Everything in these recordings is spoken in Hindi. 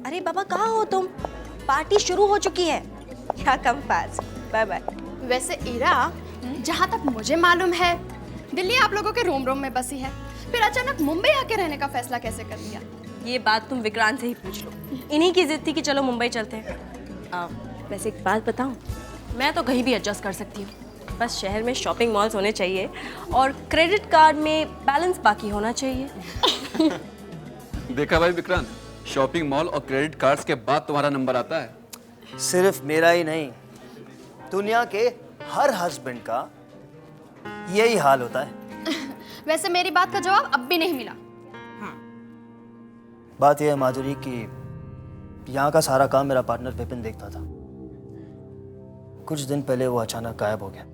अरे बाबा कहाँ हो तुम? पार्टी शुरू हो चुकी है। क्या कम फास्ट। Bye bye. वैसे ईरा, जहाँ तक मुझे मालूम है दिल्ली आप लोगों के रोम रोम में बसी है, फिर अचानक मुंबई आके रहने का फैसला कैसे कर लिया? ये बात तुम विक्रांत से ही पूछ लो। इन्हीं की जिद थी कि चलो मुंबई चलते हैं। वैसे एक बात बताऊं, मैं तो कहीं भी एडजस्ट कर सकती हूँ, बस शहर में शॉपिंग मॉल्स होने चाहिए और क्रेडिट कार्ड में बैलेंस बाकी होना चाहिए। देखा भाई विक्रांत, शॉपिंग मॉल और क्रेडिट कार्ड्स के बाद तुम्हारा नंबर आता है। सिर्फ मेरा ही नहीं, दुनिया के हर हस्बैंड का यही हाल होता है। वैसे मेरी बात का जवाब अब भी नहीं मिला। बात यह है माधुरी कि यहाँ का सारा काम मेरा पार्टनर विपिन देखता था। कुछ दिन पहले वो अचानक गायब हो गया।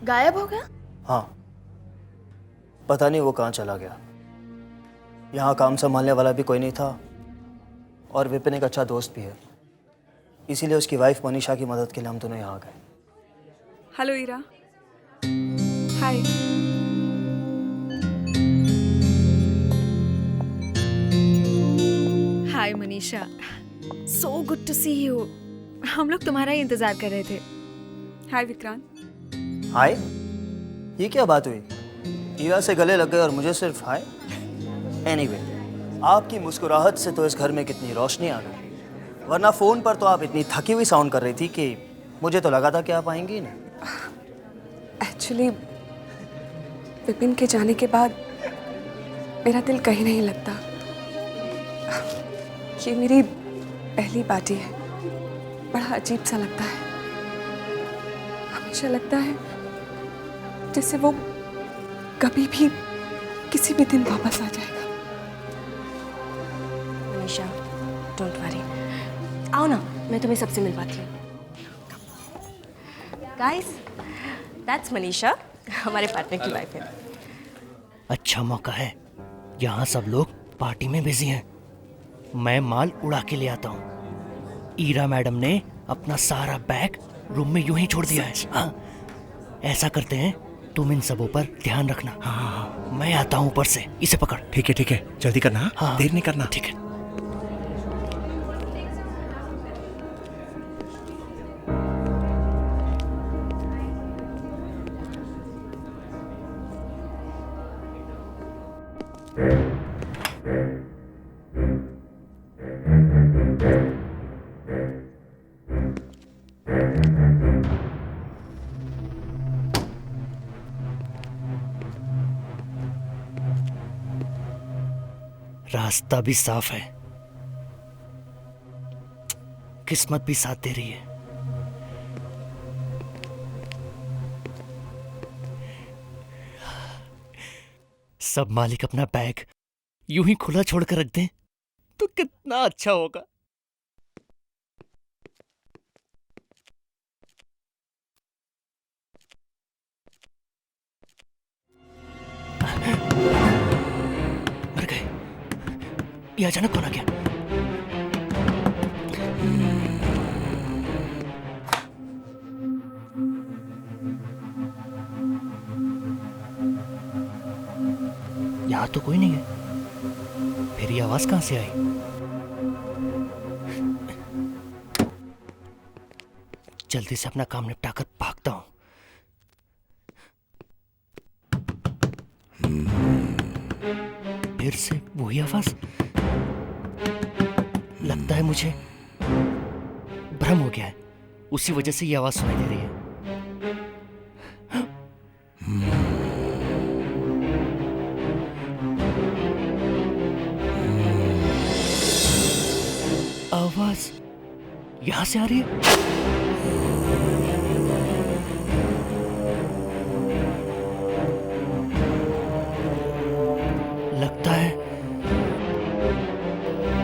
गायब हो गया? हाँ, पता नहीं वो कहाँ चला गया। यहाँ काम संभालने वाला भी कोई नहीं था और विपिन एक अच्छा दोस्त भी है, इसीलिए उसकी वाइफ मनीषा की मदद के लिए हम दोनों यहाँ आ गए। Hello Ira. Hi. Hi Manisha, so good to see you. हम लोग तुम्हारा ही इंतजार कर रहे थे। हाय विक्रांत। हाय? ये क्या बात हुई? ईरा से गले लग गए और मुझे सिर्फ हाय? एनीवे, आपकी मुस्कुराहट से तो इस घर में कितनी रोशनी आ गई, वरना फोन पर तो आप इतनी थकी हुई साउंड कर रही थी कि मुझे तो लगा था कि आप आएंगी नहीं। एक्चुअली विपिन के जाने के बाद मेरा दिल कहीं नहीं लगता। ये मेरी पहली पार्टी है, बड़ा अजीब सा लगता है। हमेशा लगता है जैसे वो कभी भी किसी भी दिन वापस आ जाएगा। मनीषा, डोंट वरी, आओ ना, मैं तुम्हें सबसे मिलवाती हूँ। गाइस, दैट्स मनीषा, हमारे पार्टनर की वाइफ है। अच्छा मौका है, यहाँ सब लोग पार्टी में बिजी हैं। मैं माल उड़ा के ले आता हूँ। ईरा मैडम ने अपना सारा बैग रूम में यूं ही छोड़ दिया है। हाँ, ऐसा करते हैं, तुम इन सबों पर ध्यान रखना। हाँ, मैं आता हूँ ऊपर से। इसे पकड़। ठीक है, जल्दी करना। हाँ, देर नहीं करना। ठीक है। रास्ता भी साफ है, किस्मत भी साथ दे रही है। सब मालिक अपना बैग यूं ही खुला छोड़कर रख दें तो कितना अच्छा होगा। मर गए। ये अचानक कौन आ गया? यहाँ तो कोई नहीं है, फिर ये आवाज कहां से आई? जल्दी से अपना काम निपटाकर भागता हूं। फिर से वही आवाज। लगता है मुझे भ्रम हो गया है, उसी वजह से ये आवाज सुनाई दे रही है। आवाज यहां से आ रही है। लगता है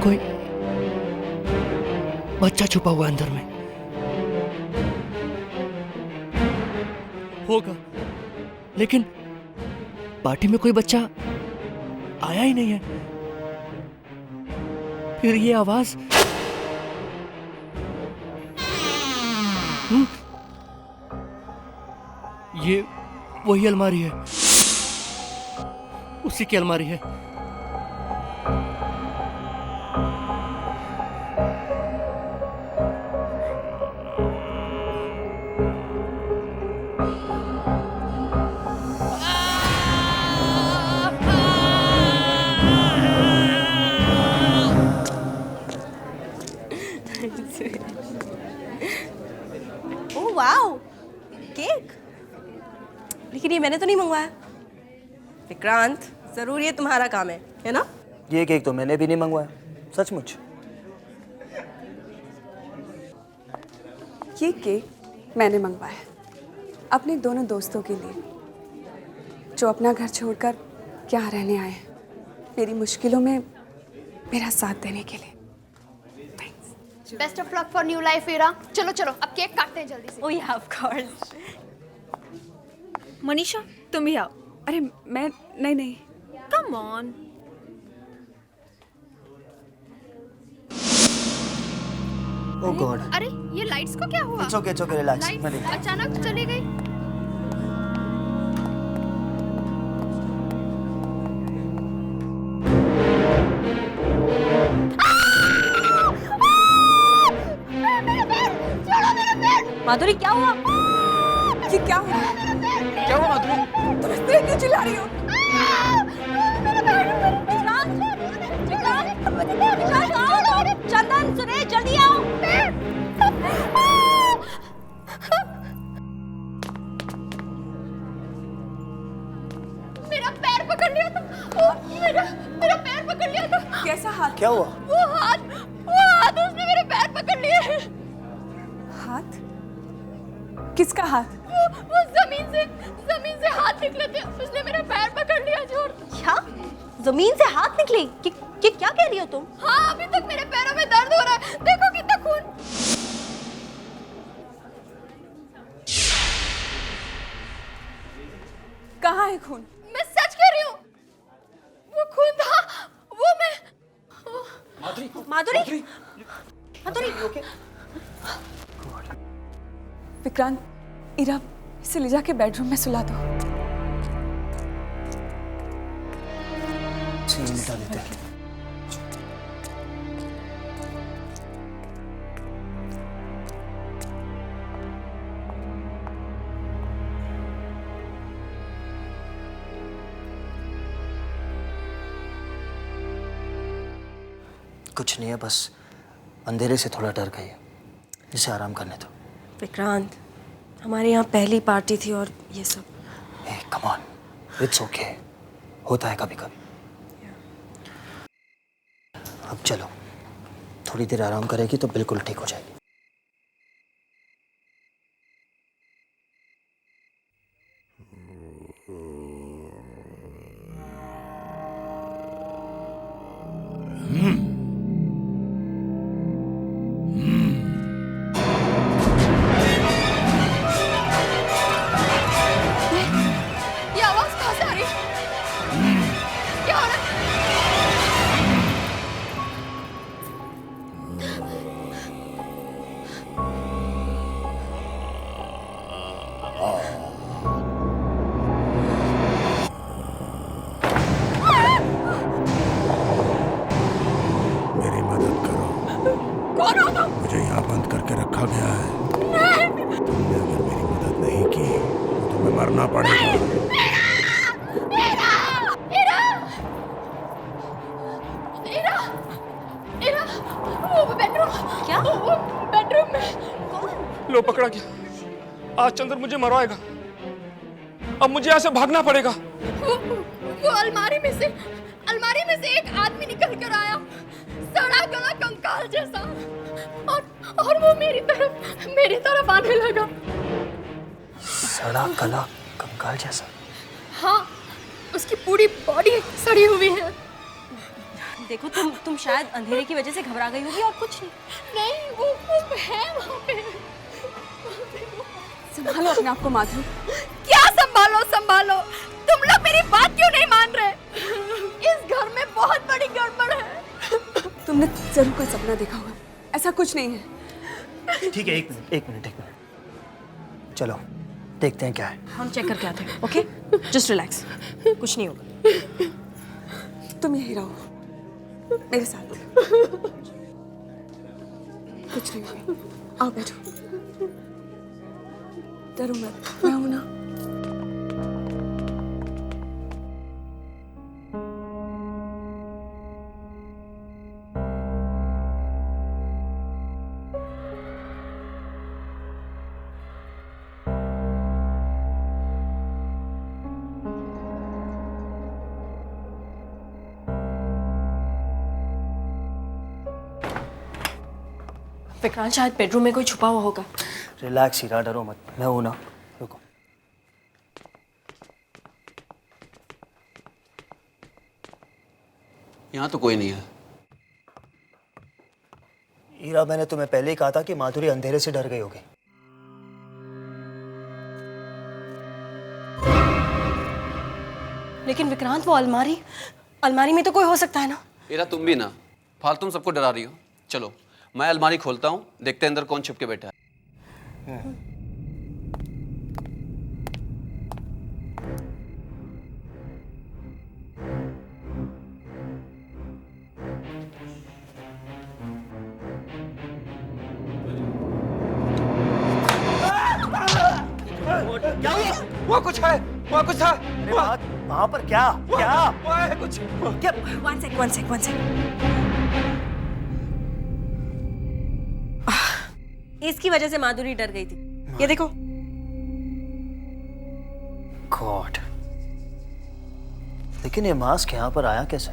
कोई बच्चा छुपा हुआ अंदर में होगा, लेकिन पार्टी में कोई बच्चा आया ही नहीं है। फिर ये आवाज ये वही अलमारी है, उसी की अलमारी है। मैंने तो नहीं मंगवाया। विक्रांत, जरूर ये तुम्हारा काम है ना? ये केक तो मैंने भी नहीं मंगवाया, सचमुच। ये केक मैंने मंगवाया अपने दोनों दोस्तों के लिए, जो अपना घर छोड़कर यहाँ रहने आए हैं, मेरी मुश्किलों में मेरा साथ देने के लिए। Best of luck for new life Ira. चलो चलो अब केक काटते हैं जल्दी से। ओह या, ऑफ कोर्स। मनीषा तुम भी आओ। अरे मैं नहीं। Come on. Oh God. अरे ये लाइट्स को क्या हुआ? इट्स ओके रिलैक्स, मैं लाइट्स देखता अचानक चली गई। माधुरी, क्या हुआ? ये क्या हुआ? क्या हुआ माधुरी? तुम इस तरह क्यों चिल्ला रही हो? चंदन, सुरेश, जल्दी आओ। मेरा पैर पकड़ लिया था। मेरा पैर पकड़ लिया था। कैसा हाथ? क्या हुआ? वो हाथ उसने मेरे पैर पकड़ लिए। हाथ? किसका हाथ? वो जमीन से हाथ निकले थे, उसने मेरा पैर पकड़ लिया जोर। क्या? जमीन से हाथ निकले? कि क्या कह रही हो तुम? हाँ, अभी तक मेरे पैरों में दर्द हो रहा है। देखो कितना खून। कहाँ है खून? मैं सच कह रही हूँ, वो खून था। वो मैं माधुरी, विक्रांत, इरा, इसे ले जाके बेडरूम में सुला दो। सीन मिटा देते हैं। कुछ नहीं है, बस अंधेरे से थोड़ा डर गई है, इसे आराम करने दो। विक्रांत, हमारे यहाँ पहली पार्टी थी और ये सब। हे कम ऑन, इट्स ओके, होता है कभी कभी। अब चलो, थोड़ी देर आराम करेगी तो बिल्कुल ठीक हो जाएगी। ये आवाज कहाँ से आ रही है? क्या हो रहा है? मेरी मदद करो। कौन हो तुम? मुझे यहाँ बंद करके रखा गया है। तुमने अगर मेरी मदद नहीं की तो तुम्हें मरना पड़ेगा। इरा, वो बेडरूम। क्या? वो बेडरूम में। लो पकड़ा गया। आज चंद्र मुझे मरवाएगा। अब मुझे यहाँ से भागना पड़ेगा। वो अलमारी में से एक आदमी निकल कर आया, सड़ा गला कंकाल जैसा, और वो मेरी तरफ आने लगा। सड़ा गला कंकाल जैसा? हाँ, उसकी पूरी बॉडी सड़ी हुई है। देखो, तुम शायद अंधेरे की वजह से घबरा गई होगी और कुछ नहीं। नहीं, वो है वहाँ पे। संभालो अपने आप को माधुरी। क्या संभालो? तुम लोग मेरी बात क्यों नहीं मान रहे? इस घर में बहुत बड़ी गड़बड़ है। तुमने जरूर कोई सपना देखा होगा, ऐसा कुछ नहीं है। ठीक है, एक मिनट। चलो देखते हैं क्या है। हम चेक करके आते हैं, ओके? जस्ट रिलैक्स, कुछ नहीं होगा। तुम यहीं रहो मेरे साथ। कुछ नहीं होगा, आओ बैठो। डरो मत, मैं हूं ना। विक्रांत शायद बेडरूम में कोई छुपा हुआ होगा। रिलैक्स हीरा, डरो मत, मैं हूं ना। रुको। यहाँ तो कोई नहीं है। हीरा, मैंने तुम्हें पहले ही कहा था कि माधुरी अंधेरे से डर गई होगी। लेकिन विक्रांत, वो अलमारी में तो कोई हो सकता है ना। हीरा, तुम भी ना फालतू सबको डरा रही हो। चलो मैं अलमारी खोलता हूँ, देखते हैं अंदर कौन छुप के बैठा है। क्या हुआ? वो कुछ है, वो कुछ था। अरे वहां पर क्या क्या वो है कुछ। क्या? One sec. इसकी वजह से माधुरी डर गई थी। ये देखो। गॉड, लेकिन ये मास्क यहाँ पर आया कैसे?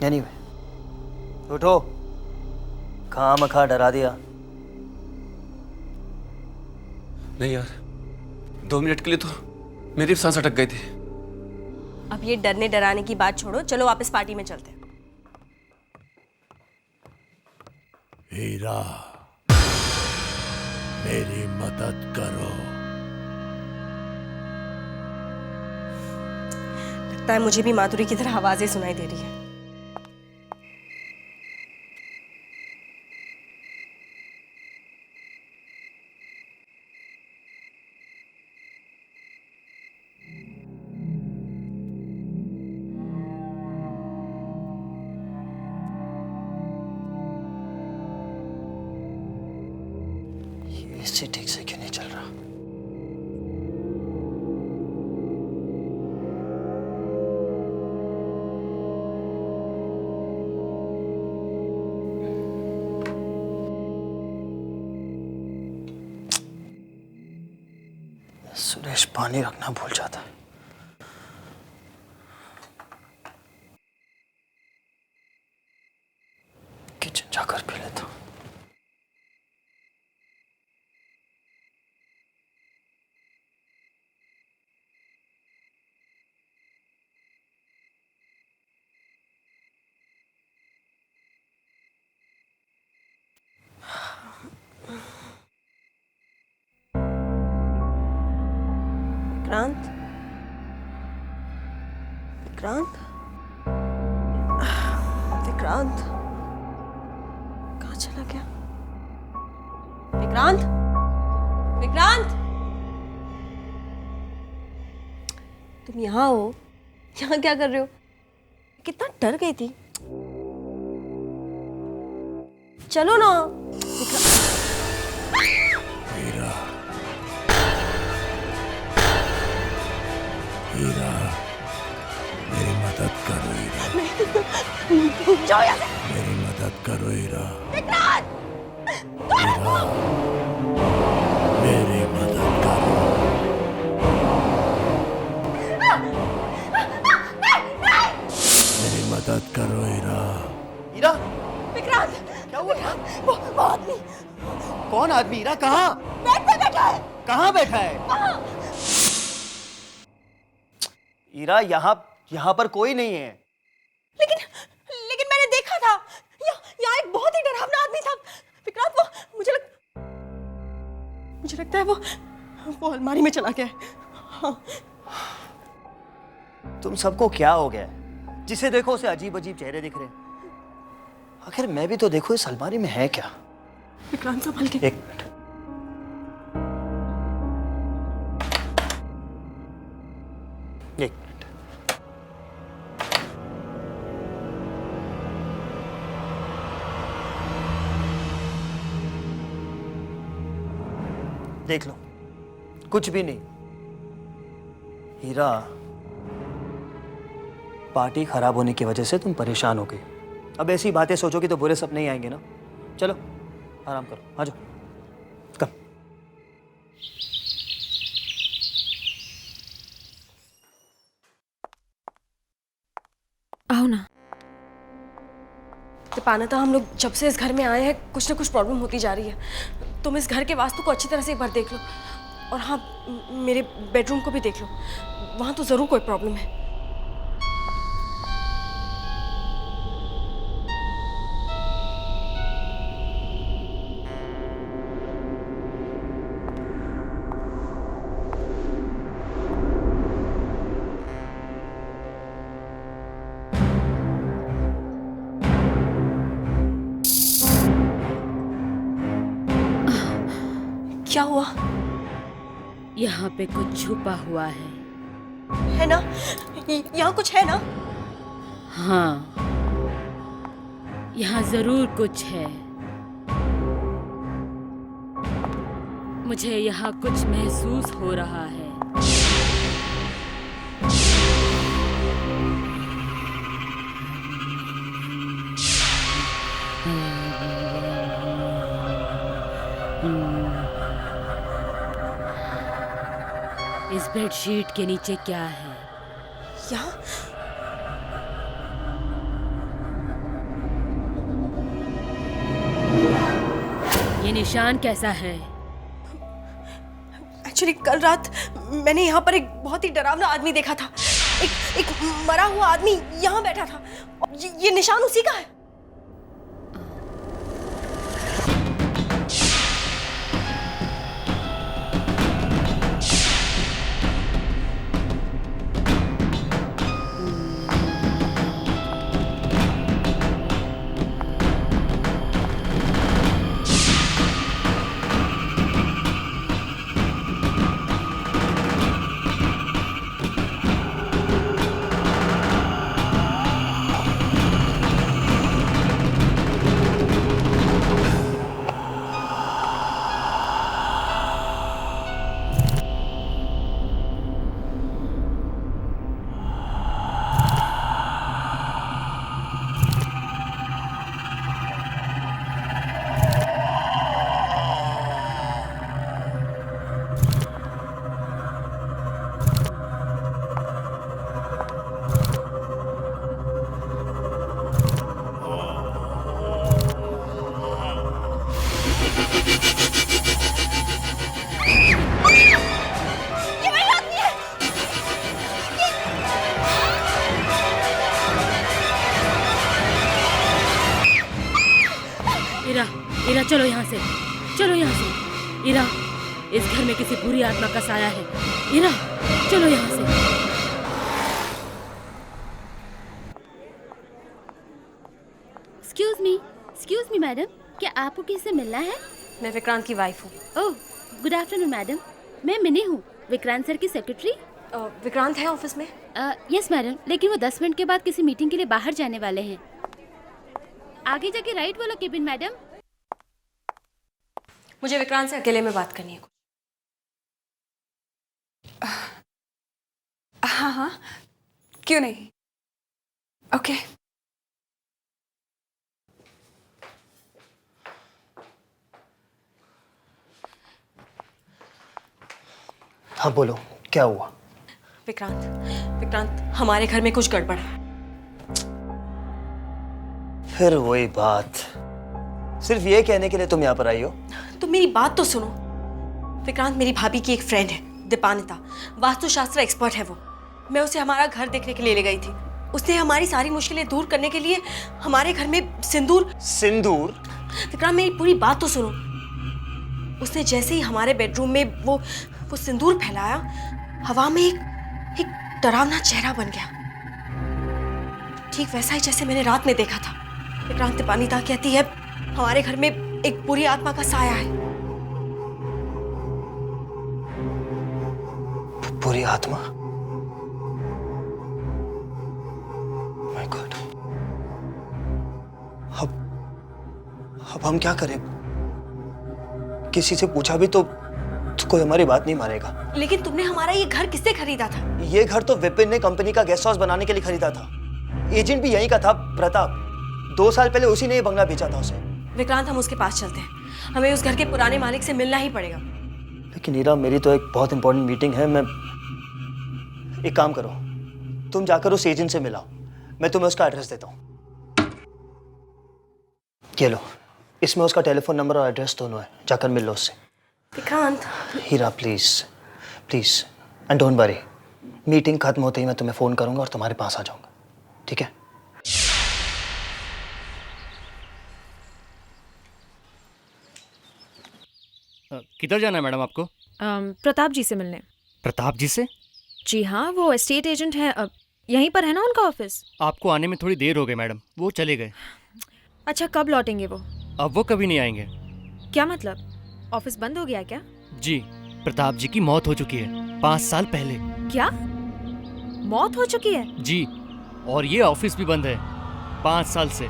एनीवे, उठो, खामखा डरा दिया। नहीं यार, 2 मिनट के लिए तो मेरी सांस अटक गई थी। अब ये डरने डराने की बात छोड़ो, चलो वापस पार्टी में चलते हैं। हीरा, मेरी मदद करो। लगता है मुझे भी माधुरी की तरह आवाजें सुनाई दे रही है। इससे ठीक से क्यों नहीं चल रहा? सुरेश पानी रखना भूल जाता है। किचन जाकर पी लेता हूं। विक्रांत, विक्रांत, विक्रांत कहाँ चला गया? विक्रांत, विक्रांत, तुम यहाँ हो? यहाँ क्या कर रहे हो? कितना डर गई थी। चलो ना। हीरा, हीरा, मेरी मदद करो हीरा। मेरी मदद करो हीरा। हीरा, मेरी मदद करो। मेरी मदद करो हीरा। हीरा, विक्रांत, क्या हुआ? वो आदमी। कौन आदमी? हीरा, कहाँ? बेड पे बैठा है। कहाँ बैठा है? हीरा, यहाँ पर कोई नहीं है। लेकिन मैंने देखा था, यहाँ एक बहुत ही डरावना आदमी था। विक्रांत, वो मुझे लगता है वो अलमारी में चला गया है। हाँ। तुम सबको क्या हो गया है? जिसे देखो उसे अजीब अजीब चेहरे दिख रहे हैं। आखिर मैं भी तो देखो इस अलमारी में है क्या? विक्रांत, संभल के। एक मिनट। एक मिनट। देख लो, कुछ भी नहीं। हीरा, पार्टी खराब होने की वजह से तुम परेशान हो गई। अब ऐसी बातें सोचोगी तो बुरे सपने ही आएंगे ना। चलो आराम करो, आ जाओ। कम। आओ ना। The दीपान्विता, हम लोग जब से इस घर में आए हैं कुछ ना कुछ प्रॉब्लम होती जा रही है। तुम इस घर के वास्तु को अच्छी तरह से एक बार देख लो, और हाँ, मेरे बेडरूम को भी देख लो, वहाँ तो ज़रूर कोई प्रॉब्लम है। क्या हुआ? यहाँ पे कुछ छुपा हुआ है ना? यहाँ कुछ है ना? हाँ, यहाँ जरूर कुछ है। मुझे यहाँ कुछ महसूस हो रहा है। इस बेडशीट के नीचे क्या है? यहाँ? ये निशान कैसा है? एक्चुअली कल रात मैंने यहाँ पर एक बहुत ही डरावना आदमी देखा था। एक मरा हुआ आदमी यहाँ बैठा था। ये निशान उसी का है। इरा, चलो यहाँ से, चलो यहाँ से। इरा, इस घर में किसी बुरी आत्मा का साया है। इरा, चलो यहाँ से। एक्सक्यूज मी मैडम, क्या आपको किसी से मिलना है? मैं विक्रांत की वाइफ हूँ। ओह, गुड आफ्टरनून मैडम। मैं मिनी हूँ, विक्रांत सर की सेक्रेटरी। विक्रांत है ऑफिस में? यस मैडम, लेकिन वो 10 मिनट के बाद किसी मीटिंग के लिए बाहर जाने वाले हैं। आगे जाके राइट वाला केबिन मैडम। मुझे विक्रांत से अकेले में बात करनी है। हाँ हाँ, क्यों नहीं। ओके। हाँ बोलो, क्या हुआ? विक्रांत, हमारे घर में कुछ गड़बड़ है। फिर वही बात, सिर्फ ये कहने के लिए तुम यहाँ पर आई हो? तो मेरी बात तो सुनो। विक्रांत मेरी भाभी की एक फ्रेंड है, दीपान्विता, वास्तुशास्त्र एक्सपर्ट है वो। मैं उसे हमारा घर देखने के लिए ले गई थी। उसने हमारी सारी मुश्किलें दूर करने के लिए हमारे घर में सिंदूर। विक्रांत मेरी पूरी बात तो सुनो। उसने जैसे ही हमारे बेडरूम में वो सिंदूर फैलाया, हवा में एक डरावना चेहरा बन गया, ठीक वैसा ही जैसे मैंने रात में देखा था। विक्रांत, दीपान्विता कहती है हमारे घर में एक बुरी आत्मा का साया है। बुरी आत्मा? My God. अब हम क्या करें? किसी से पूछा भी तो कोई हमारी बात नहीं मानेगा। लेकिन तुमने हमारा ये घर किससे खरीदा था? ये घर तो विपिन ने कंपनी का गेस्ट हाउस बनाने के लिए खरीदा था। एजेंट भी यहीं का था, प्रताप। 2 साल पहले उसी ने ये बंगला बेचा था उसे। विक्रांत, हम उसके पास चलते हैं। हमें उस घर के पुराने मालिक से मिलना ही पड़ेगा। लेकिन ईरा, मेरी तो एक बहुत इंपॉर्टेंट मीटिंग है। मैं एक काम करो, तुम जाकर उस एजेंट से मिलाओ, मैं तुम्हें उसका एड्रेस देता हूँ। ये लो, इसमें उसका टेलीफोन नंबर और एड्रेस दोनों है, जाकर मिल लो उससे। Vikrant, Heera please please, and don't worry, meeting खत्म होते ही मैं तुम्हें फ़ोन करूंगा और तुम्हारे पास आ जाऊंगा, ठीक है? किधर जाना है मैडम आपको? प्रताप जी से मिलने। प्रताप जी से? जी हाँ, वो एस्टेट एजेंट हैं। यहीं पर है ना उनका ऑफिस? आपको आने में थोड़ी देर हो गई मैडम, वो चले गए। अच्छा, कब लौटेंगे वो? अब वो कभी नहीं आएंगे। क्या मतलब, ऑफिस बंद हो गया क्या? जी, प्रताप जी की मौत हो चुकी है 5 साल पहले। क्या, मौत हो चुकी है? जी, और ये ऑफिस भी बंद है 5 साल से।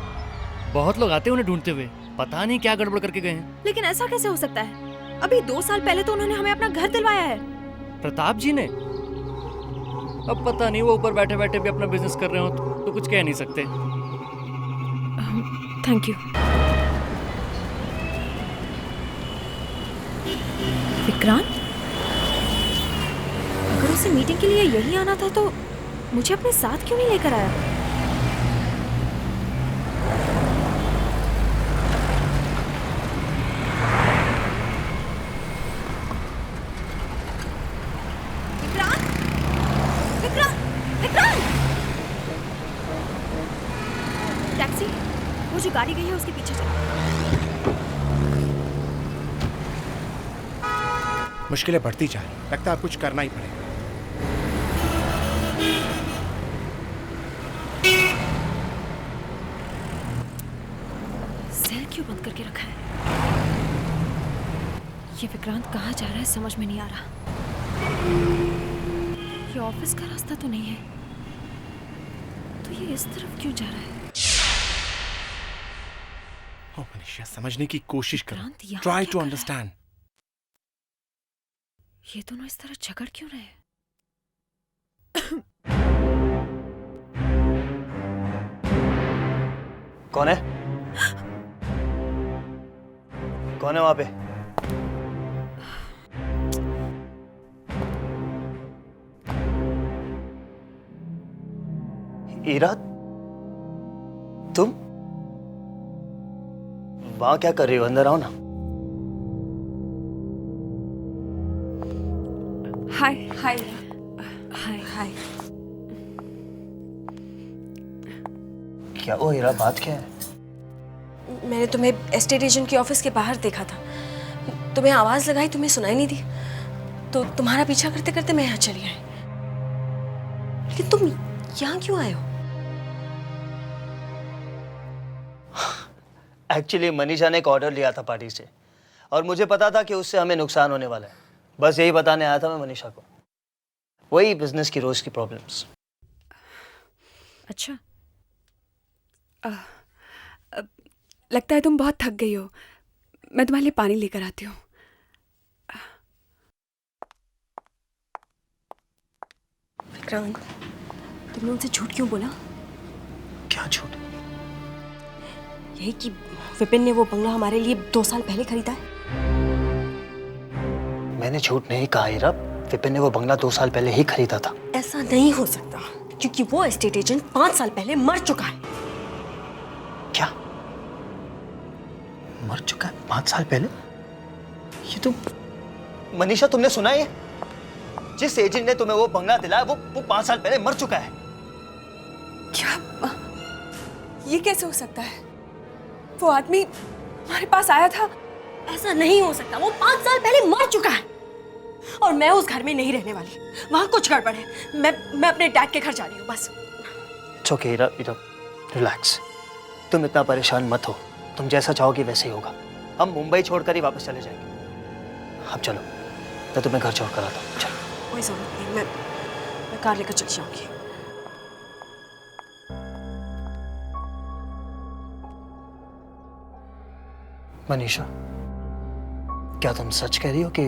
बहुत लोग आते हैं उन्हें ढूंढते हुए, पता नहीं क्या गड़बड़ करके गए हैं। लेकिन ऐसा कैसे हो सकता है? अभी 2 साल पहले तो उन्होंने हमें अपना घर दिलवाया है। प्रताप जी ने? अब पता नहीं, वो ऊपर बैठे बैठे भी अपना बिजनेस कर रहे हो तो कुछ कह नहीं सकते। Thank you. विक्रांत, अगर उसे मीटिंग के लिए यही आना था तो मुझे अपने साथ क्यों नहीं लेकर आया? विक्रांत, विक्रांत, विक्रांत! टैक्सी, वो जो गाड़ी गई है उसके पीछे चल। मुश्किलें बढ़ती जा रही, लगता है अब कुछ करना ही पड़ेगा। सेल क्यों बंद करके रखा है? ये विक्रांत कहाँ जा रहा है समझ में नहीं आ रहा। ये ऑफिस का रास्ता तो नहीं है, तो ये इस तरफ क्यों जा रहा है? ओ मनीषा, समझने की कोशिश करो, विक्रांत यहाँ ट्राई क्या टू कर रहा है? अंडरस्टैंड। ये दोनों इस तरह झगड़ क्यों रहे हैं? कौन है? कौन है वहां पे? ईरा, तुम वहां क्या कर रही हो? अंदर आओ ना। हाय हाय हाय हाय। क्या वो हीरा, बात क्या है? मैंने तुम्हें एस्टेट एजेंट के ऑफिस के बाहर देखा था, तुम्हें आवाज लगाई, तुम्हें सुनाई नहीं दी, तो तुम्हारा पीछा करते करते मैं यहाँ चली आई। लेकिन तुम यहाँ क्यों आए हो? एक्चुअली मनीषा ने एक ऑर्डर लिया था पार्टी से, और मुझे पता था कि उससे हमें नुकसान होने वाला है। बस यही बताने आया था मैं मनीषा को, वही बिजनेस की रोज की प्रॉब्लम्स। अच्छा, लगता है तुम बहुत थक गई हो, मैं तुम्हारे लिए पानी लेकर आती हूँ। विक्रांत, तुमने उनसे झूठ क्यों बोला? क्या झूठ? यही कि विपिन ने वो बंगला हमारे लिए 2 साल पहले खरीदा है। मैंने झूठ नहीं कहा हीरा, विपिन ने वो बंगला 2 साल पहले ही खरीदा था। ऐसा नहीं हो सकता, क्योंकि वो एस्टेट एजेंट 5 साल पहले मर चुका है। क्या? मर चुका है 5 साल पहले? ये तो मनीषा, तुमने सुना है? जिस एजेंट ने तुम्हें वो बंगला दिलाया वो 5 साल पहले मर चुका है। क्या? ये कैसे हो सकता है? वो आदमी हमारे पास आया था। ऐसा नहीं हो सकता, वो 5 साल पहले मर चुका है। और मैं उस घर में नहीं रहने वाली, वहां कुछ गड़बड़ है। मैं अपने डैड के घर जा रही हूँ, बस। इट्स ओके हीरा, रिलैक्स, तुम इतना परेशान मत हो, तुम जैसा चाहोगी वैसे ही होगा। हम मुंबई छोड़कर ही वापस चले जाएंगे। अब चलो, मैं तुम्हें घर छोड़ कर आता हूँ। चलो। कोई जरूरत नहीं, मैं कार लेकर चली जाऊंगी। मनीषा, क्या तुम सच कह रही हो कि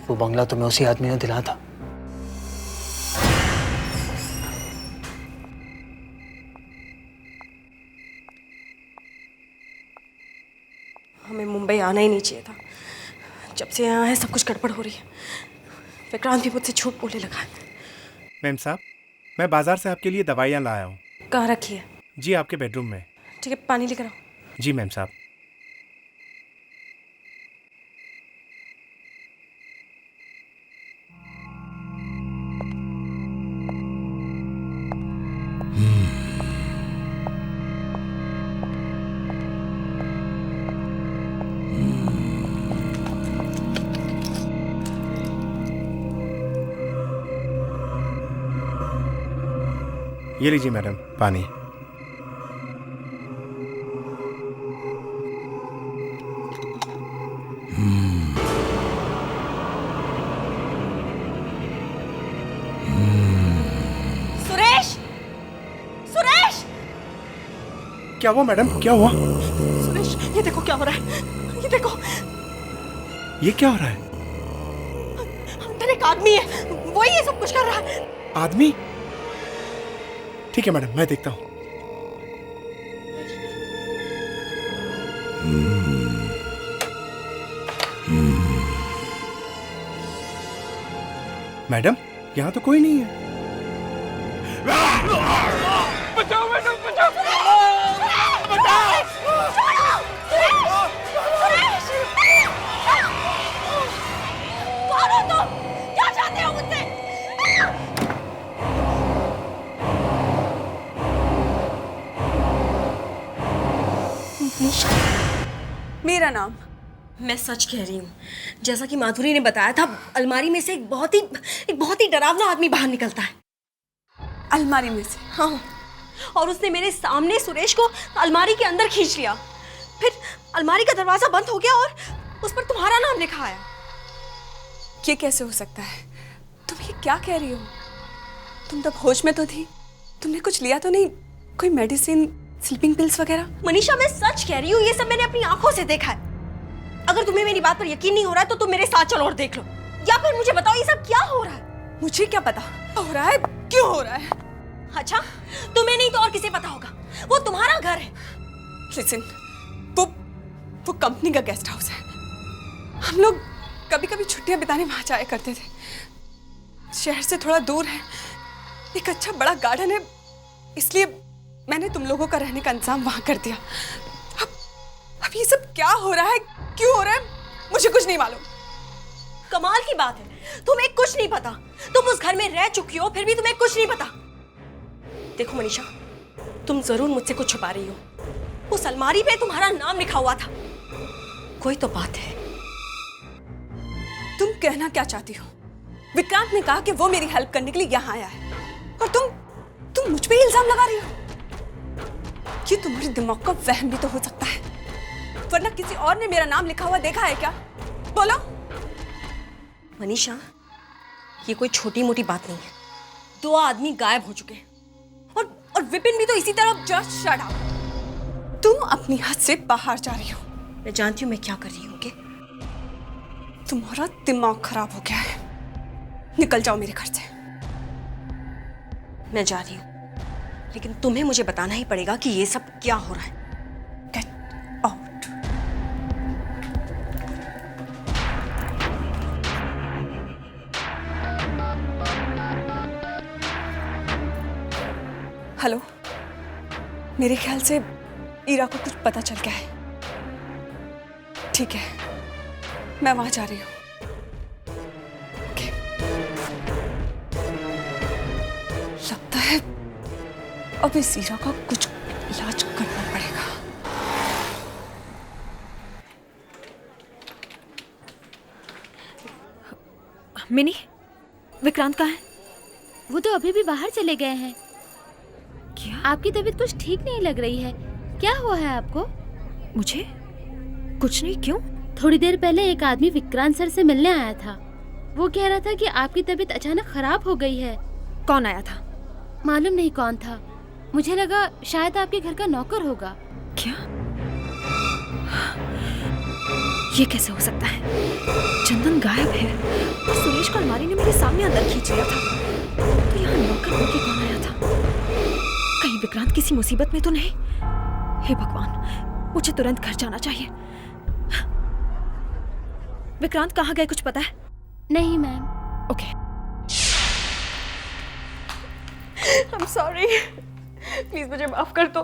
वो बंगला तुम्हें उसी आदमी ने दिलाया था? हमें मुंबई आना ही नहीं चाहिए था। जब से यहाँ है सब कुछ गड़बड़ हो रही है। विक्रांत भी मुझसे झूठ बोलने लगा है। मैम साहब, मैं बाजार से आपके लिए दवाइयाँ लाया हूँ। कहाँ रखी है? जी, आपके बेडरूम में। ठीक है, पानी लेकर आओ। जी मैम साहब। ये लीजिए मैडम पानी। सुरेश, सुरेश, क्या हुआ मैडम, क्या हुआ? सुरेश, ये देखो क्या हो रहा है, ये देखो। ये क्या हो रहा है? अंदर एक आदमी है, वही ये सब कुछ कर रहा है। आदमी? ठीक है मैडम, मैं देखता हूँ। मैडम, यहाँ तो कोई नहीं है। बचाओ मैडम, बचाओ। कौन हो तुम? क्या चाहते हो मुझसे? निशा, मेरा नाम। मैं सच कह रही हूँ, जैसा कि माधुरी ने बताया था, अलमारी में से एक बहुत ही डरावना आदमी बाहर निकलता है। अलमारी में से? हाँ, और उसने मेरे सामने सुरेश को अलमारी के अंदर खींच लिया। फिर अलमारी का दरवाजा बंद हो गया और उस पर तुम्हारा नाम लिखा आया। ये कैसे हो सकता है? तुम ये क्या कह रही हो? तुम तब होश में तो थी, तुमने कुछ लिया तो नहीं? कोई मेडिसिन, स्लीपिंग पिल्स वगैरह? मनीषा, मैं सच कह रही हूँ, ये सब मैंने अपनी आंखों से देखा है। अगर तुम्हें मेरी बात पर यकीन नहीं हो रहा है तो तुम मेरे साथ चलो और देख लो, या फिर मुझे बताओ ये सब क्या हो रहा है। मुझे क्या पता हो रहा है, क्यों हो रहा है? अच्छा, तुम्हें नहीं तो और किसे पता होगा, वो तुम्हारा घर है। लिसन, वो कंपनी का गेस्ट हाउस है। हम लोग कभी कभी छुट्टियां बिताने वहां जाया करते थे। शहर से थोड़ा दूर है, एक अच्छा बड़ा गार्डन है, इसलिए मैंने तुम लोगों का रहने का इंतजाम वहां कर दिया। अब ये सब क्या हो रहा है, क्यों हो रहा है, मुझे कुछ नहीं मालूम। कमाल की बात है, तुम्हें कुछ नहीं पता। तुम उस घर में रह चुकी हो, फिर भी तुम्हें कुछ नहीं पता। देखो मनीषा, तुम जरूर मुझसे कुछ छुपा रही हो। उस अलमारी पे तुम्हारा नाम लिखा हुआ था, कोई तो बात है। तुम कहना क्या चाहती हो? विक्रांत ने कहा कि वो मेरी हेल्प करने के लिए यहाँ आया है, और तुम मुझ पे इल्जाम लगा रही हो। ये तुम्हारे दिमाग का वहम भी तो हो सकता है, वरना किसी और ने मेरा नाम लिखा हुआ देखा है क्या? बोलो। मनीषा, ये कोई छोटी मोटी बात नहीं है। 2 आदमी गायब हो चुके हैं, और विपिन भी तो इसी तरह। Just shut up. तुम अपनी हद से बाहर जा रही हो। मैं जानती हूँ मैं क्या कर रही हूँ। तुम्हारा दिमाग खराब हो गया है, निकल जाओ मेरे घर से। मैं जा रही हूँ, लेकिन तुम्हें मुझे बताना ही पड़ेगा कि ये सब क्या हो रहा है। Get out. हेलो, मेरे ख्याल से ईरा को कुछ पता चल गया है। ठीक है, मैं वहां जा रही हूँ। ओके। लगता है अब इस ईरा का कुछ इलाज करना पड़ेगा। मिनी, विक्रांत कहाँ है? वो तो अभी भी बाहर चले गए हैं। क्या? आपकी तबीयत कुछ ठीक नहीं लग रही है, क्या हुआ है आपको? मुझे कुछ नहीं, क्यों? थोड़ी देर पहले एक आदमी विक्रांत सर से मिलने आया था। वो कह रहा था कि आपकी तबीयत अचानक खराब हो गई है। कौन आया था? मालूम नहीं कौन था, मुझे लगा शायद आपके घर का नौकर होगा। क्या? ये कैसे हो सकता है? चंदन गायब है और सुरेश को अलमारी ने मेरे सामने अंदर खींच लिया था, तो यहाँ नौकर होके कौन आया था? कहीं विक्रांत किसी मुसीबत में तो नहीं? हे भगवान, मुझे तुरंत घर जाना चाहिए। विक्रांत कहाँ गए, कुछ पता है? नहीं ma'am. Okay. I'm sorry, please मुझे माफ कर दो।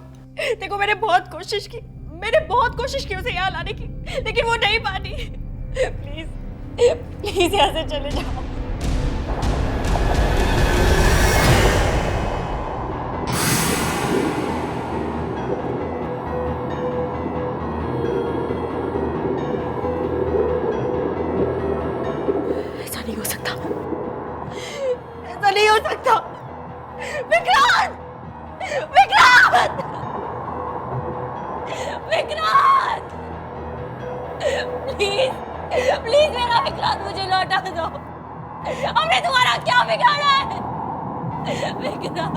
देखो मैंने बहुत कोशिश की, मैंने बहुत कोशिश की उसे यहाँ लाने की, लेकिन वो नहीं मानी। प्लीज प्लीज यहाँ से चले जाओ। ऐसा नहीं हो सकता, ऐसा नहीं हो सकता। विक्रांत! विक्रांत! विक्रांत! प्लीज प्लीज मेरा विक्रांत मुझे लौटा दो। हमने तुम्हारा क्या बिगाड़ा है? विक्रांत!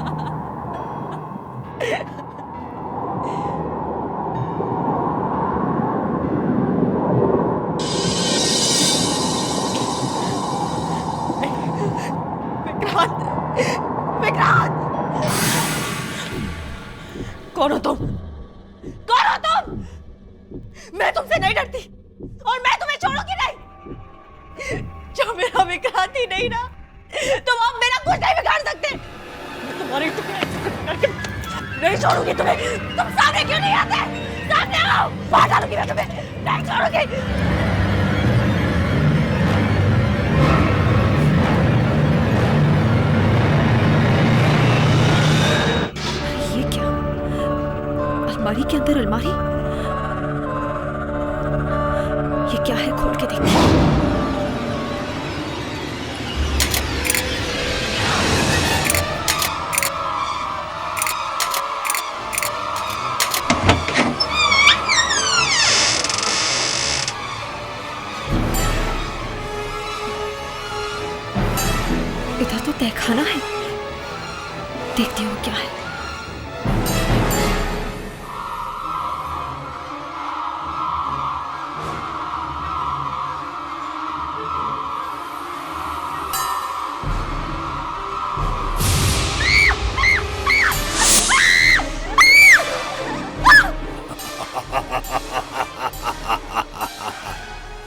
विक्रांत! कौन हो तुम? कौन हो तुम? मैं तुमसे नहीं डरती और मैं तुम्हें छोड़ूंगी नहीं। जो मेरा विक्रांत ही नहीं ना, तुम अब मेरा कुछ नहीं बिगाड़ सकते। मैं तुम्हारे टुकड़े नहीं छोड़ूंगी तुम्हें। तुम सामने क्यों नहीं आते? सामने आओ, मार डालूंगी मैं तुम्हें। नहीं छोड़ूंगी। अलमारी के अंदर अलमारी, ये क्या है? खोल के देखते हैं। इधर तो तहखाना है, देखती हूँ क्या है।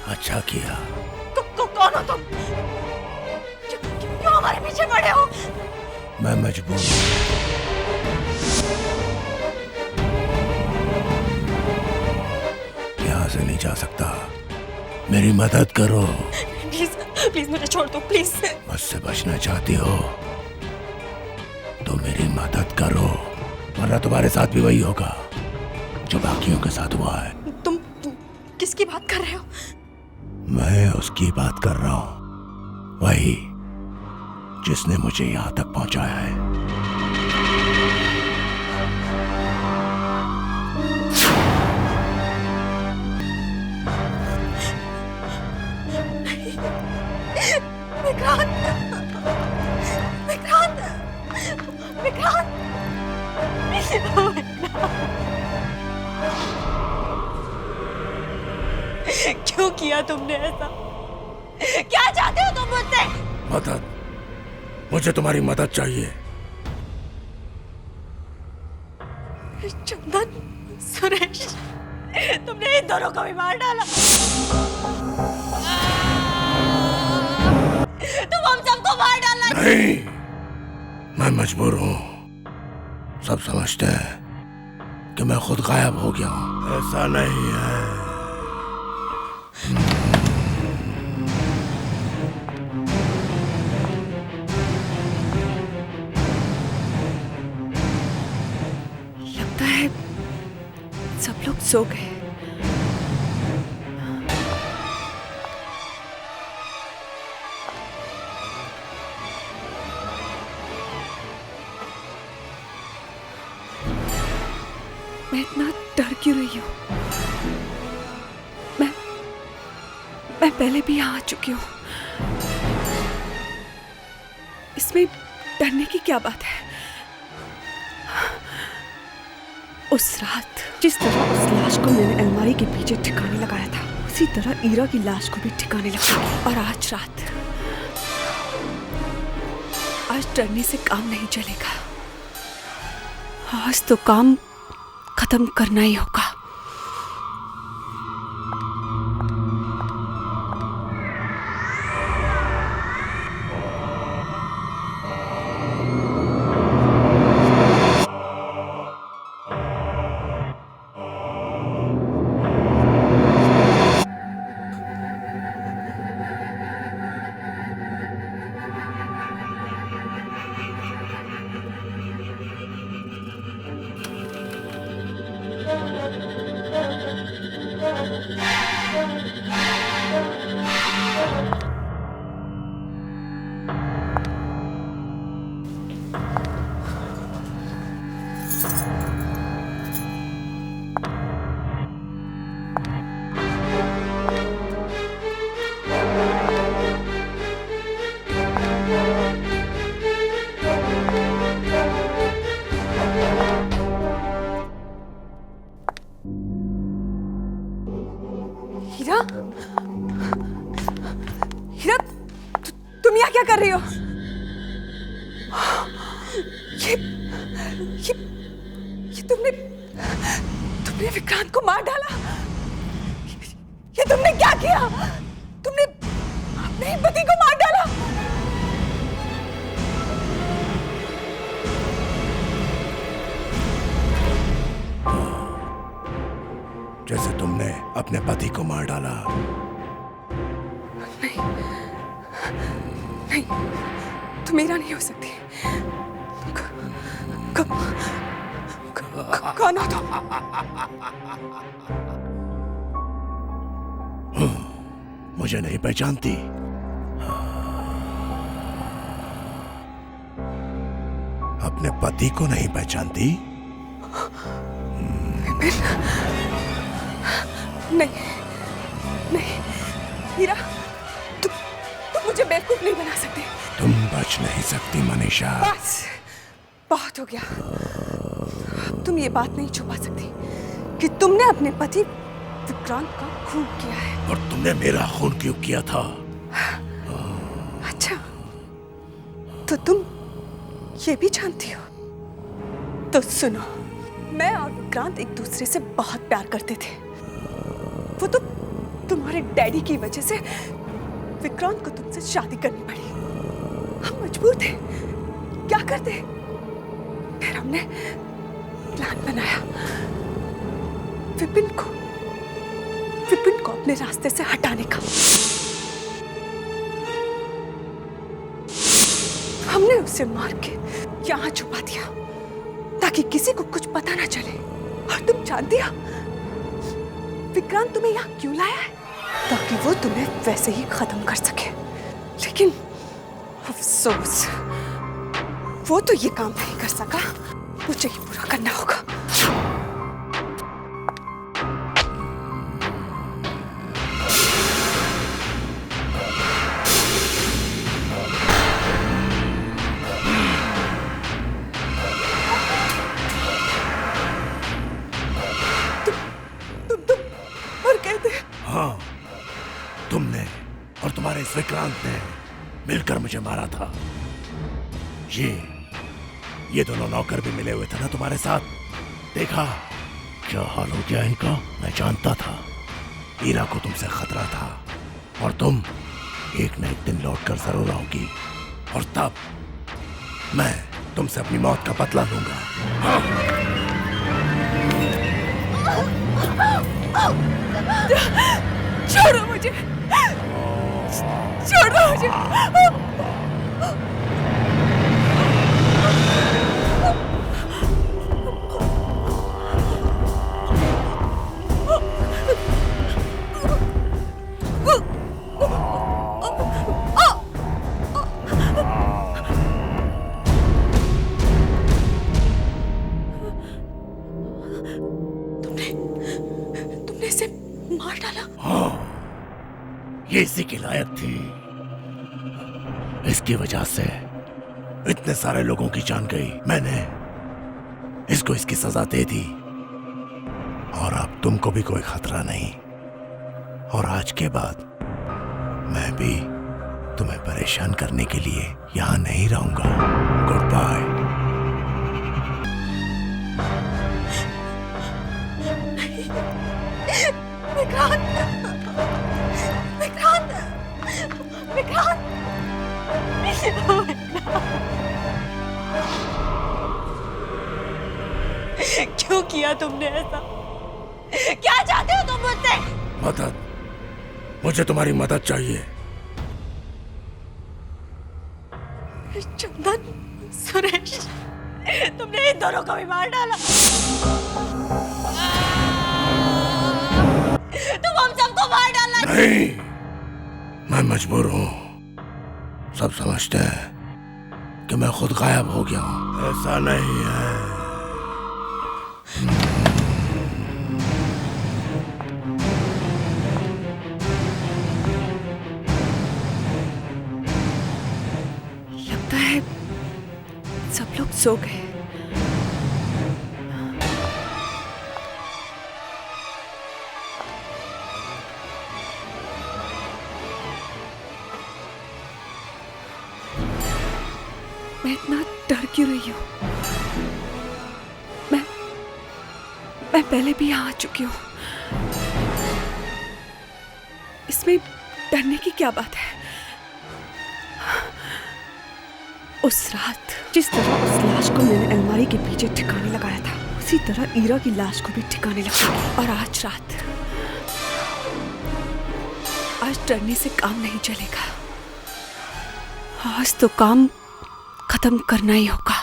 अच्छा किया। कौन हो तुम? क्यों हमारे पीछे पड़े हो? मैं मजबूर हूं। यहाँ से नहीं जा सकता, मेरी मदद करो। प्लीज प्लीज मुझे छोड़ दो, प्लीज। मुझसे बचना चाहती हो तो मेरी मदद करो, वरना तुम्हारे साथ भी वही होगा जो बाकियों के साथ हुआ है। तुम किसकी बात कर रहे हो? मैं उसकी बात कर रहा हूं, वही जिसने मुझे यहां तक पहुंचाया है। विक्रांत! विक्रांत! विक्रांत! क्यों किया तुमने ऐसा? क्या चाहते हो तुम मुझसे? मदद, मुझे तुम्हारी मदद चाहिए। चंदन, सुरेश, तुमने इन दोनों को भी मार डाला। तुम हम सबको मार डाला। नहीं, मैं मजबूर हूं। सब समझते हैं कि मैं खुद गायब हो गया हूं। ऐसा नहीं है। लगता है सब लोग सो गए। मैं इतना डर क्यों रही हूँ? मैं पहले भी यहाँ आ चुकी हूँ। इसमें डरने की क्या बात है? उस रात जिस तरह उस लाश को मैंने अलमारी के पीछे ठिकाने लगाया था, उसी तरह ईरा की लाश को भी ठिकाने लगाऊंगी। और आज रात, आज डरने से काम नहीं चलेगा। आज तो काम खत्म करना ही होगा। क्या कर रही हो? ये तुमने विक्रांत को मार डाला। ये तुमने क्या किया? तुमने अपने ही पति को मार डाला। जैसे तुमने अपने पति को मार डाला। नहीं, तुम मेरा नहीं हो सकती। कौन हो तुम? मुझे नहीं पहचानती? अपने पति को नहीं पहचानती? नहीं, हीरा, तुम मुझे बेवकूफ नहीं बना सकते। तुम बच नहीं सकती मनीषा। बस, बहुत हो गया। तुम ये बात नहीं छुपा सकती कि तुमने अपने पति विक्रांत का खून किया है। और तुमने मेरा खून क्यों किया था? अच्छा, तो तुम ये भी जानती हो? तो सुनो, मैं और विक्रांत एक दूसरे से बहुत प्यार करते थे। वो तो तुम्हारे डैडी की वजह से विक्रांत को तुमसे शादी करनी पड़ी। हम मजबूर थे, क्या करते? फिर हमने प्लान बनाया विपिन को अपने रास्ते से हटाने का। हमने उसे मार के यहाँ छुपा दिया ताकि किसी को कुछ पता ना चले। और तुम जानती हो विक्रांत तुम्हें यहाँ क्यों लाया है? ताकि वो तुम्हें वैसे ही खत्म कर सके। लेकिन अफसोस, वो तो ये काम नहीं कर सका। मुझे ही पूरा करना होगा। तुम और कहते? हाँ, तुमने और तुम्हारे इस विक्रांत ने मिलकर मुझे मारा था। ये दोनों नौकर भी मिले हुए थे ना तुम्हारे साथ। देखा क्या हाल हो गया इनका। मैं जानता था हीरा को तुमसे खतरा था और तुम एक न एक दिन लौटकर जरूर आओगी और तब मैं तुमसे अपनी मौत का बदला लूंगा। छोड़ो मुझे, छोड़ो मुझे। तुमने इसे मार डाला? हाँ, ये इसी की लायक थी। इसकी वजह से इतने सारे लोगों की जान गई। मैंने इसको इसकी सजा दे दी और अब तुमको भी कोई खतरा नहीं। और आज के बाद मैं भी तुम्हें परेशान करने के लिए यहां नहीं रहूंगा। Good bye. विक्रांत, विक्रांत, विक्रांत, क्यों किया तुमने ऐसा? क्या चाहते हो तुम मुझसे? मदद, मुझे तुम्हारी मदद चाहिए। चंदन, सुरेश, तुमने इन दोनों को भी मार डाला। तुम हम सबको मार डालना। नहीं, मैं मजबूर हूँ। सब समझते हैं कि मैं खुद गायब हो गया हूँ। ऐसा नहीं है। लगता है सब लोग सो गए। क्यों रही हो? मैं पहले भी यहाँ आ चुकी हूँ। इसमें डरने की क्या बात है? उस रात जिस तरह उस लाश को मैंने अलमारी के पीछे ठिकाने लगाया था, उसी तरह ईरा की लाश को भी ठिकाने लगाऊंगी। और आज रात, आज डरने से काम नहीं चलेगा। आज तो काम खत्म करना ही होगा।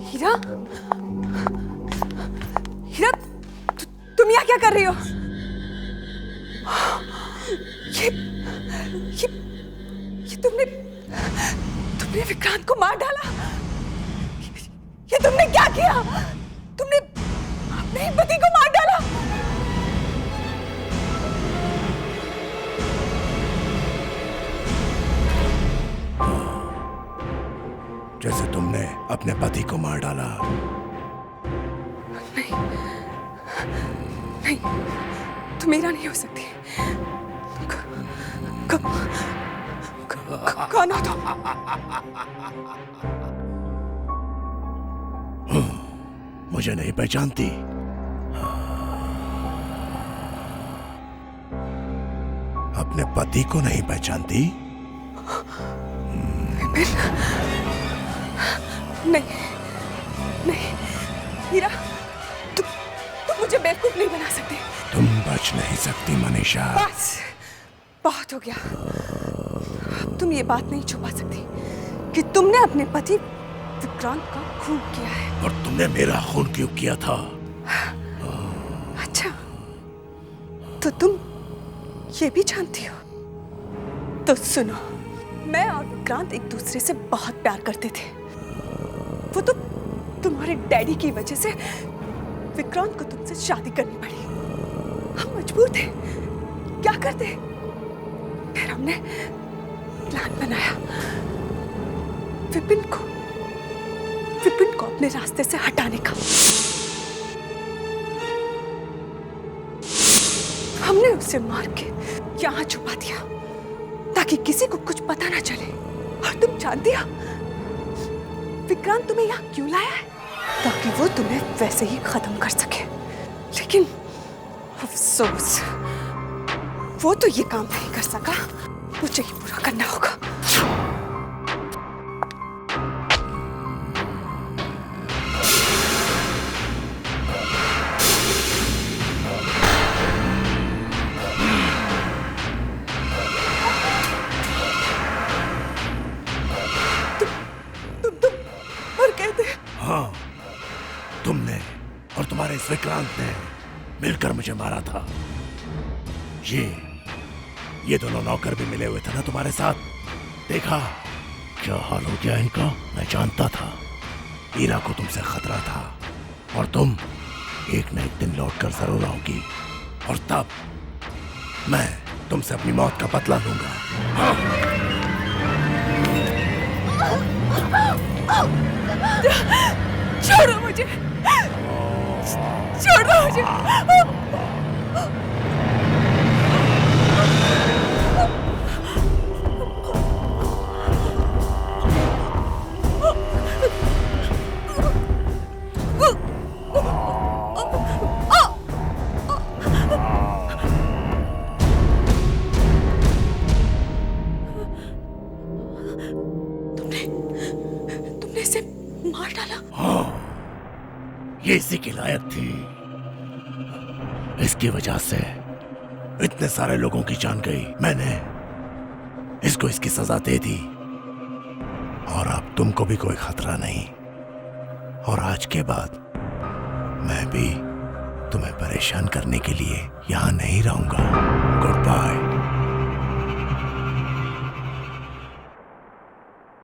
हीरा, हीरा, तुम यहाँ क्या कर रही हो? ये तुमने विक्रांत को मार डाला। ये तुमने क्या किया? तुमने अपने ही पति को मार डाला। जैसे तुमने अपने पति को मार डाला। नहीं, तुम मेरा नहीं हो सकती। कौन हो तुम? मुझे नहीं पहचानती? अपने पति को नहीं पहचानती? नहीं, हीरा, तुम मुझे बेवकूफ नहीं बना सकते। तुम बच नहीं सकती मनीषा। बस, बहुत हो गया। तुम ये बात नहीं छुपा सकती कि तुमने अपने पति विक्रांत का खून किया है। और तुमने मेरा खून क्यों किया था? अच्छा, तो तुम ये भी जानती हो? तो सुनो, मैं और विक्रांत एक दूसरे से बहुत प्यार करते थे। वो तो तुम्हारे डैडी की वजह से विक्रांत को तुमसे शादी करनी पड़ी। हम मजबूर थे, क्या करते? फिर हमने प्लान बनाया विपिन को अपने रास्ते से हटाने का। हमने उसे मार के यहाँ छुपा दिया ताकि किसी को कुछ पता ना चले। और तुम जानती हो विक्रांत तुम्हें यहाँ क्यों लाया है? ताकि वो तुम्हें वैसे ही खत्म कर सके। लेकिन अफसोस, वो तो ये काम नहीं कर सका। मुझे ही पूरा करना होगा। हाँ, तुमने और तुम्हारे इस विक्रांत ने मिलकर मुझे मारा था। ये दोनों नौकर भी मिले हुए थे ना तुम्हारे साथ। देखा क्या हाल हो गया इनका। मैं जानता था ईरा को तुमसे खतरा था और तुम एक न एक दिन लौट कर जरूर आओगी। और तब मैं तुमसे अपनी मौत का बदला लूंगा। छोड़ो मुझे, छोड़ो मुझे। इसे मार डाला। हाँ, ये इसी के लायक थी। इसकी वजह से इतने सारे लोगों की जान गई। मैंने इसको इसकी सजा दे दी और अब तुमको भी कोई खतरा नहीं। और आज के बाद मैं भी तुम्हें परेशान करने के लिए यहां नहीं रहूंगा। Good bye.